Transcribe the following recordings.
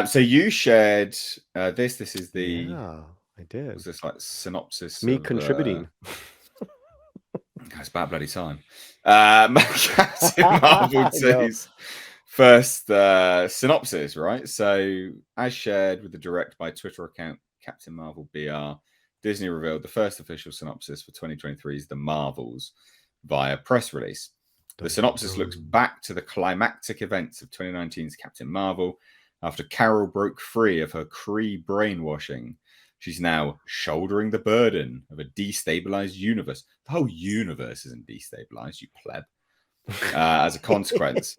So you shared this. This is the, Yeah, I did. was this like synopsis Me of contributing. it's about bloody time. Captain Marvel I know. 2's first synopsis, right? So, as shared with the direct by Twitter account Captain Marvel BR, Disney revealed the first official synopsis for 2023's The Marvels via press release. The Dun, dun, synopsis looks dun. back to the climactic events of 2019's Captain Marvel after Carol broke free of her Kree brainwashing. She's now shouldering the burden of a destabilized universe. The whole universe isn't destabilized, you pleb. As a consequence,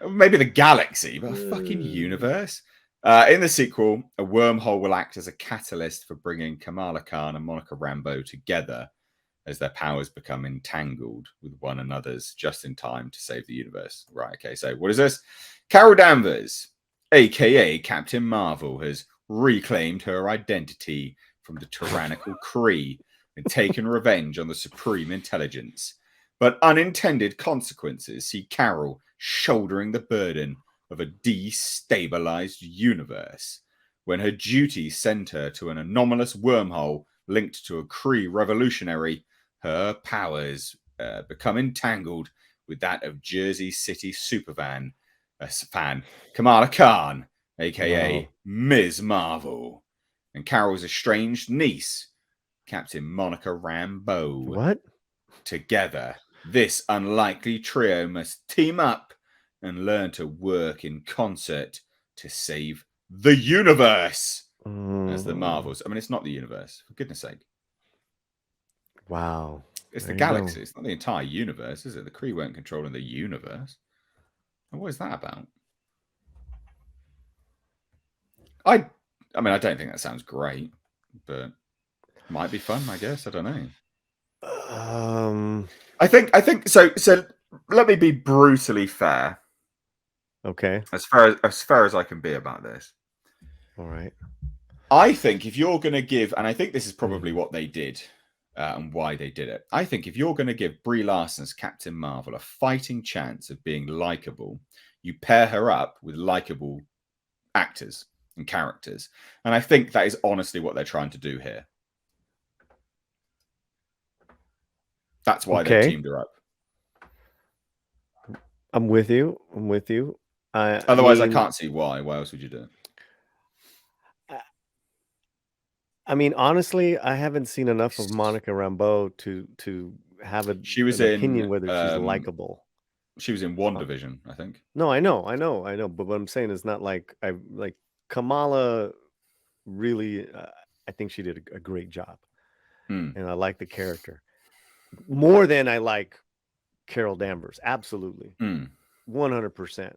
maybe the galaxy, but a fucking universe. In the sequel, a wormhole will act as a catalyst for bringing Kamala Khan and Monica Rambeau together as their powers become entangled with one another's just in time to save the universe. Right, okay, so what is this? Carol Danvers, aka Captain Marvel, has reclaimed her identity from the tyrannical Kree and taken revenge on the Supreme Intelligence. But unintended consequences see Carol shouldering the burden of a destabilized universe when her duties send her to an anomalous wormhole linked to a Kree revolutionary. Her powers become entangled with that of Jersey City superfan fan Kamala Khan, aka Wow. Ms. Marvel, and Carol's estranged niece, Captain Monica Rambeau. What? Together, this unlikely trio must team up and learn to work in concert to save the universe as the Mm, Marvels. I mean, it's not the universe, for goodness sake. wow. It's the There you go. galaxy. It's not the entire universe, is it? The Kree weren't controlling the universe. And what is that about? I, I mean, I don't think that sounds great, but might be fun. I guess I don't know. Um. I think so. So let me be brutally fair, Okay. as fair as I can be about this. All right. I think if you're going to give, and I think this is probably Mm. what they did and why they did it. I think if you're going to give Brie Larson's Captain Marvel a fighting chance of being likable, you pair her up with likable actors and characters. And I think that is honestly what they're trying to do here. That's why they've Okay. teamed her up. I'm with you. I'm with you. I Otherwise, I mean, can't see why. Why else would you do it? I, I mean, honestly, I haven't seen enough of Monica Rambeau to have She was an in opinion whether she's likable. she was in Uh, WandaVision, I think. no, I know. But what I'm saying is not like I like Kamala. Really, I think she did a great job, Hmm. and I like the character more than I like Carol Danvers. Absolutely, Hmm. 100%.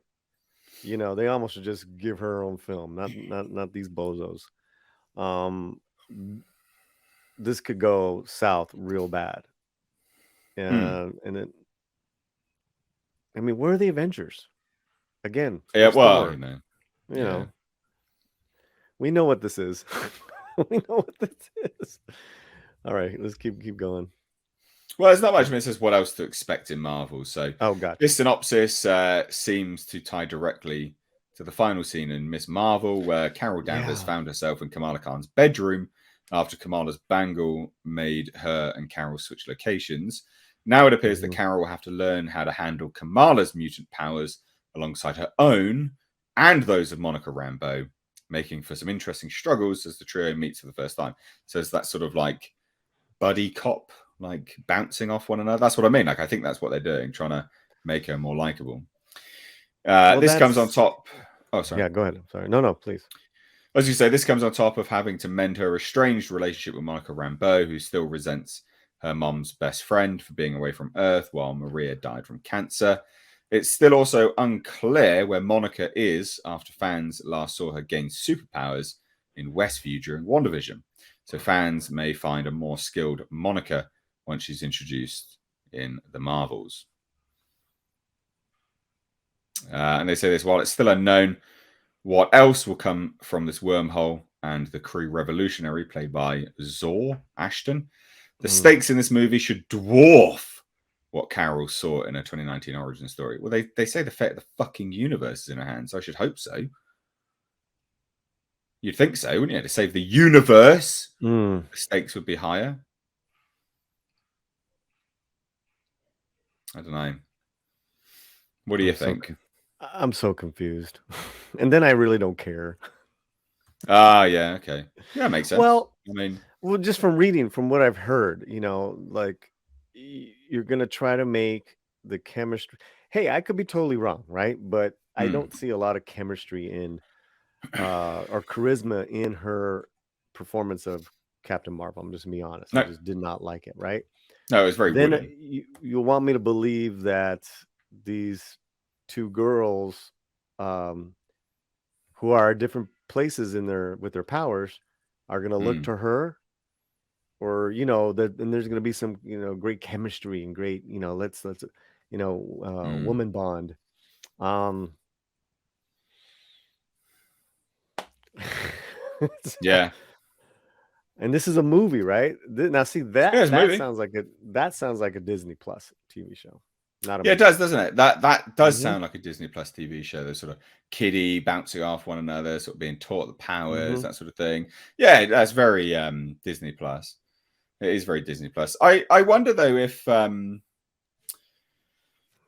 You know, they almost should just give her own film, not these bozos. Um, this could go south real bad, Hmm. and it. I mean, where are the Avengers? Again, Yeah. where's Well, Thor? You yeah. know, we know what this is. We know what this is. All right, let's keep going. Well, there's not much. I mean, it says what else to expect in Marvel. So Oh, gotcha. this synopsis seems to tie directly to the final scene in Miss Marvel, where Carol Danvers Yeah. found herself in Kamala Khan's bedroom after Kamala's bangle made her and Carol switch locations. Now it appears that Mhm. Carol will have to learn how to handle Kamala's mutant powers alongside her own and those of Monica Rambeau, making for some interesting struggles as the trio meets for the first time. So it's that sort of like buddy cop, like bouncing off one another. That's what I mean. Like I think that's what they're doing, trying to make her more likable. Well, This comes on that's top. Oh, sorry. yeah. Go ahead. I'm sorry. No, please. As you say, this comes on top of having to mend her estranged relationship with Monica Rambeau, who still resents her mom's best friend for being away from Earth while Maria died from cancer. It's still also unclear where Monica is after fans last saw her gain superpowers in Westview during WandaVision. So fans may find a more skilled Monica once she's introduced in the Marvels. And they say this while it's still unknown what else will come from this wormhole and the Kree revolutionary played by Zor Ashton. The Mm. stakes in this movie should dwarf what Carol saw in her 2019 origin story. Well, they say the fate of the fucking universe is in her hands, so I should hope so. You'd think so, wouldn't you? To save the universe, Mm. the stakes would be higher. I don't know. What do you think? I'm so confused. And then I really don't care. Ah, yeah, okay. Yeah, makes sense. Well, I mean, well, just from reading, from what I've heard, like you're gonna try to make the chemistry. Hey, I could be totally wrong, right? But I don't see a lot of chemistry in or charisma in her performance of Captain Marvel. I'm just gonna be honest. I no, just did not like it, right? no, it was very Then wooden. you want me to believe that these two girls, um, who are at different places in with their powers, are gonna look to her, or that, and there's gonna be some great chemistry and great let's woman bond. Um, Yeah. and this is a movie, right? Now, see Yeah, it's a that movie. sounds like a Disney Plus TV show, not a Yeah, it movie. does, doesn't it? That does Mhm, sound like a Disney Plus TV show. Those sort of kiddie bouncing off one another, sort of being taught the powers, mhm. that sort of thing. Yeah, that's very Disney Plus. It is very Disney Plus. I wonder though if I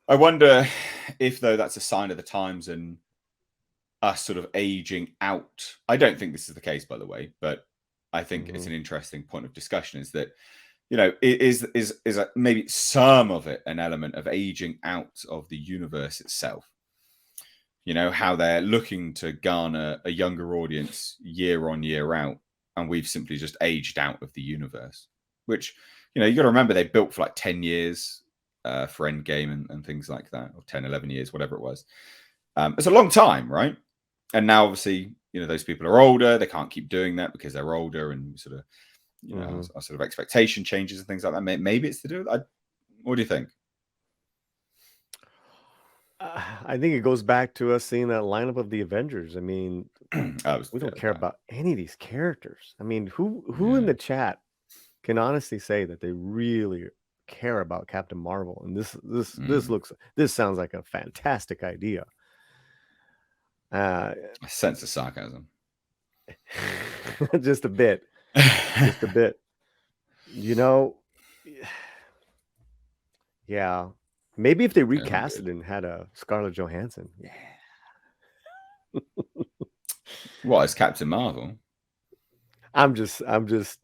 wonder if though that's a sign of the times and us sort of aging out. I don't think this is the case, by the way, but I think it's Mhm. an interesting point of discussion. Is that is maybe some of it an element of aging out of the universe itself? How they're looking to garner a younger audience year on year out, and we've simply just aged out of the universe. Which you got to remember they built for like 10 years for Endgame and things like that, or 10, 11 years, whatever it was. It's a long time, right? And now obviously those people are older, they can't keep doing that because they're older, and sort of Mhm. our sort of expectation changes and things like that. Maybe it's to do with that. What do you think? I think it goes back to us seeing that lineup of the Avengers. I mean, That was we don't yeah, care bad. about any of these characters. I mean, who in Yeah. the chat can honestly say that they really care about Captain Marvel? And this sounds like a fantastic idea. Uh, I sense the sarcasm. just a bit, just a bit. You know, yeah. Maybe if they Yeah, not recast good. it and had a Scarlett Johansson, yeah. What is Captain Marvel? I'm just, I'm just,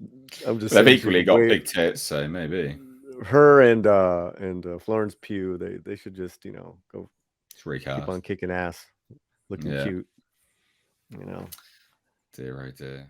I'm just They've saying she equally should got wait. big tits, so maybe Her and Florence Pugh, they should just go it's keep on recast. kicking ass, looking Yeah, cute. You know. dear, oh dear.